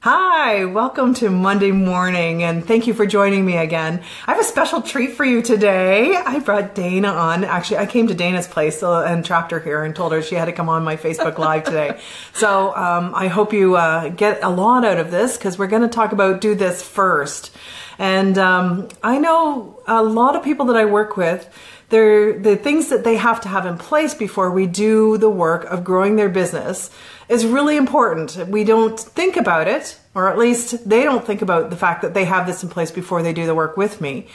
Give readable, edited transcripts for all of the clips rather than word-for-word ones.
Hi, welcome to Monday morning, and thank you for joining me again. I have a special treat for you today. I brought Dana on. Actually, I came to Dana's place and trapped her here and told her she had to come on my Facebook Live today. So I hope you get a lot out of this, because we're going to talk about do this first. And I know a lot of people that I work with, the things that they have to have in place before we do the work of growing their business is really important. We don't think about it, or at least they don't think about the fact that they have this in place before they do the work with me.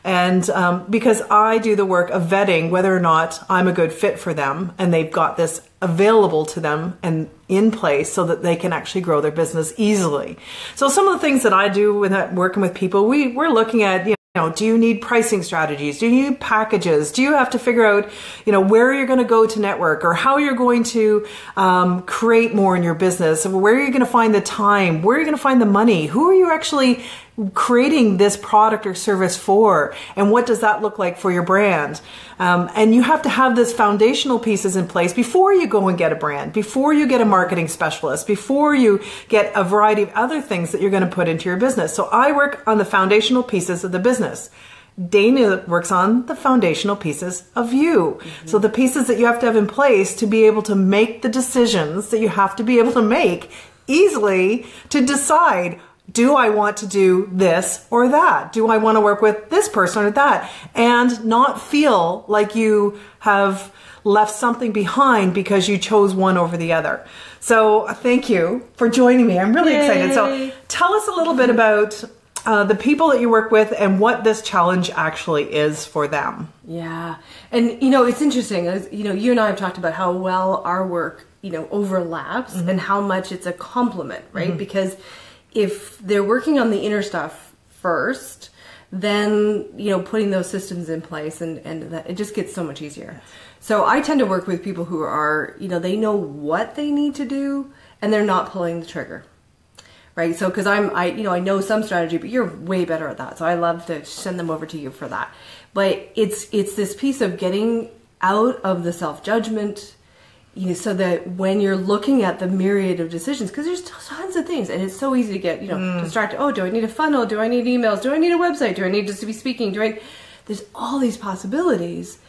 And because I do the work of vetting whether or not I'm a good fit for them, and they've got this available to them and in place so that they can actually grow their business easily. So some of the things that I do when I'm working with people, we're looking at, do you need pricing strategies? Do you need packages? Do you have to figure out, where you're going to go to network, or how you're going to create more in your business? Where are you going to find the time? Where are you going to find the money? Who are you actually creating this product or service for? And what does that look like for your brand? And you have to have this foundational pieces in place before you go and get a brand, before you get a marketing specialist, before you get a variety of other things that you're going to put into your business. So I work on the foundational pieces of the business. Dana works on the foundational pieces of you. Mm-hmm. So the pieces that you have to have in place to be able to make the decisions that you have to be able to make easily to decide, do I want to do this or that? Do I want to work with this person or that? And not feel like you have left something behind because you chose one over the other. So thank you for joining me. I'm really excited. So tell us a little bit about the people that you work with and what this challenge actually is for them. Yeah. And, it's interesting. You and I have talked about how well our work, overlaps, mm-hmm. and how much it's a complement, right? Mm-hmm. Because if they're working on the inner stuff first, then, putting those systems in place and that, it just gets so much easier. So I tend to work with people who are, they know what they need to do and they're not pulling the trigger. Right. So, because I know some strategy, but you're way better at that. So I love to send them over to you for that. But it's this piece of getting out of the self-judgment, so that when you're looking at the myriad of decisions, because there's tons of things, and it's so easy to get, distracted. Oh, do I need a funnel? Do I need emails? Do I need a website? Do I need just to be speaking? There's all these possibilities,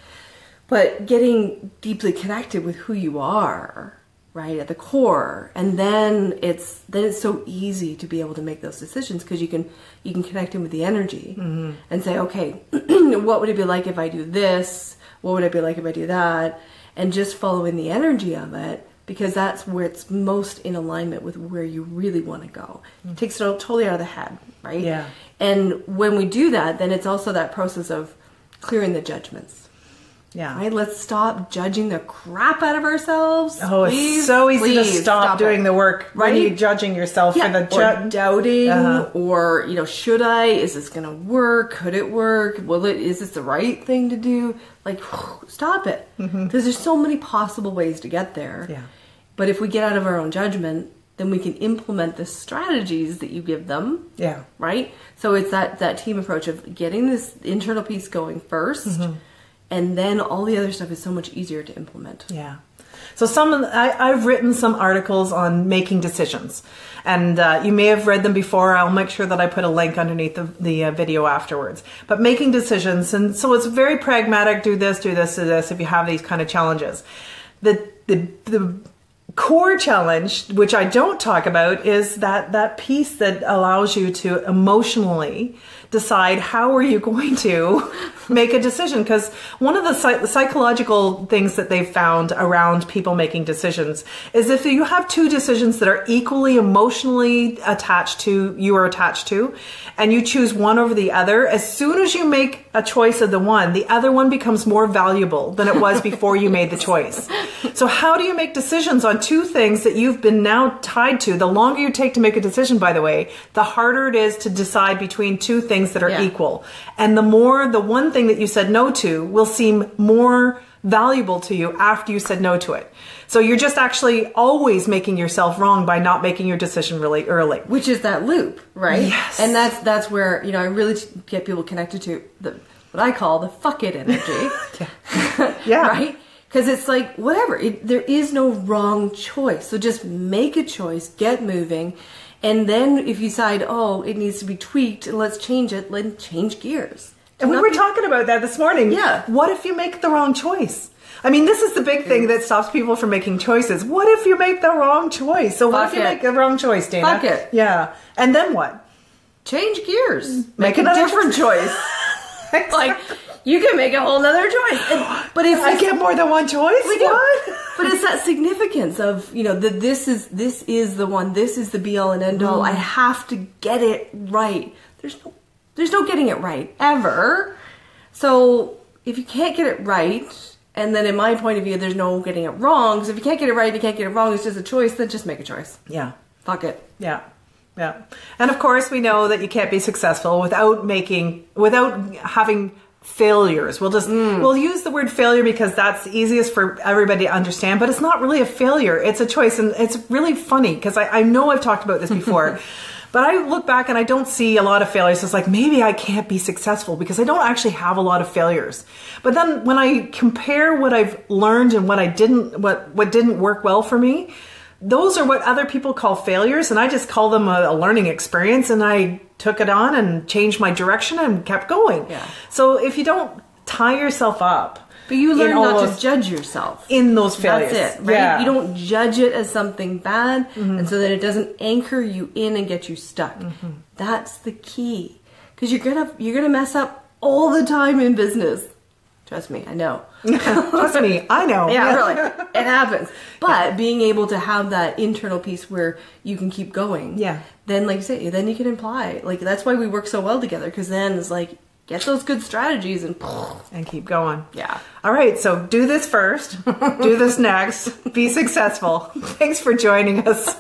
but getting deeply connected with who you are, right, at the core, and then it's so easy to be able to make those decisions, because you can connect in with the energy, mm-hmm. and say, okay, what would it be like if I do this? What would it be like if I do that? And just following the energy of it, because that's where it's most in alignment with where you really want to go. Mm-hmm. It takes it totally out of the head, right? Yeah. And when we do that, then it's also that process of clearing the judgments. Yeah. Right? Let's stop judging the crap out of ourselves. Oh, it's so easy to stop doing the work, right? When you're judging yourself for the or doubting, or, should I? Is this going to work? Could it work? Is this the right thing to do? Stop it. Mm-hmm. Because there's so many possible ways to get there. Yeah. But if we get out of our own judgment, then we can implement the strategies that you give them. Yeah. Right? So it's that team approach of getting this internal piece going first. Mm-hmm. And then all the other stuff is so much easier to implement. Yeah. So I've written some articles on making decisions, and you may have read them before. I'll make sure that I put a link underneath the video afterwards. But making decisions, and so it's very pragmatic. Do this, do this, do this. If you have these kind of challenges, the core challenge, which I don't talk about, is that piece that allows you to emotionally decide how are you going to make a decision. Because one of the psychological things that they've found around people making decisions is if you have two decisions that are equally emotionally attached to, and you choose one over the other, as soon as you make a choice of the other one becomes more valuable than it was before you made the choice. So how do you make decisions on two things that you've been now tied to? The longer you take to make a decision, by the way, the harder it is to decide between two things that are equal. And the one thing that you said no to will seem more valuable to you after you said no to it. So you're just actually always making yourself wrong by not making your decision really early. Which is that loop, right? Yes. And that's where, I really get people connected to what I call the fuck it energy. Yeah. Right? Because it's like, whatever, there is no wrong choice. So just make a choice, get moving. And then if you decide, oh, it needs to be tweaked, and let's change it, then change gears. And we were talking about that this morning. Yeah. What if you make the wrong choice? I mean, this is the big thing that stops people from making choices. What if you make the wrong choice? So what if you make the wrong choice, Dana? Fuck it. Yeah. And then what? Change gears. Make a different choice. Like, you can make a whole nother choice. But it's I get more than one choice? What? But it's that significance of, that this is the one, this is the be all and end all. I have to get it right. There's no getting it right ever. So if you can't get it right, and then in my point of view, there's no getting it wrong. Because if you can't get it right, you can't get it wrong. It's just a choice. Then just make a choice. Yeah. Fuck it. Yeah. Yeah. And of course, we know that you can't be successful without having failures. We'll use the word failure because that's easiest for everybody to understand, but it's not really a failure. It's a choice. And it's really funny because I know I've talked about this before, but I look back and I don't see a lot of failures. It's like, maybe I can't be successful because I don't actually have a lot of failures. But then when I compare what I've learned and what didn't work well for me, those are what other people call failures, and I just call them a learning experience, and I took it on and changed my direction and kept going. Yeah. So if you don't tie yourself up... But you learn not to judge yourself. In those failures. That's it, right? Yeah. You don't judge it as something bad, and so that it doesn't anchor you in and get you stuck. That's the key. Because you're gonna mess up all the time in business. Trust me, I know. Trust me, I know. Yeah, really. It happens. But being able to have that internal piece where you can keep going. Yeah. Then, like you say, then you can imply. Like, that's why we work so well together. Because then it's like, get those good strategies and keep going. Yeah. All right, so do this first. Do this next. Be successful. Thanks for joining us.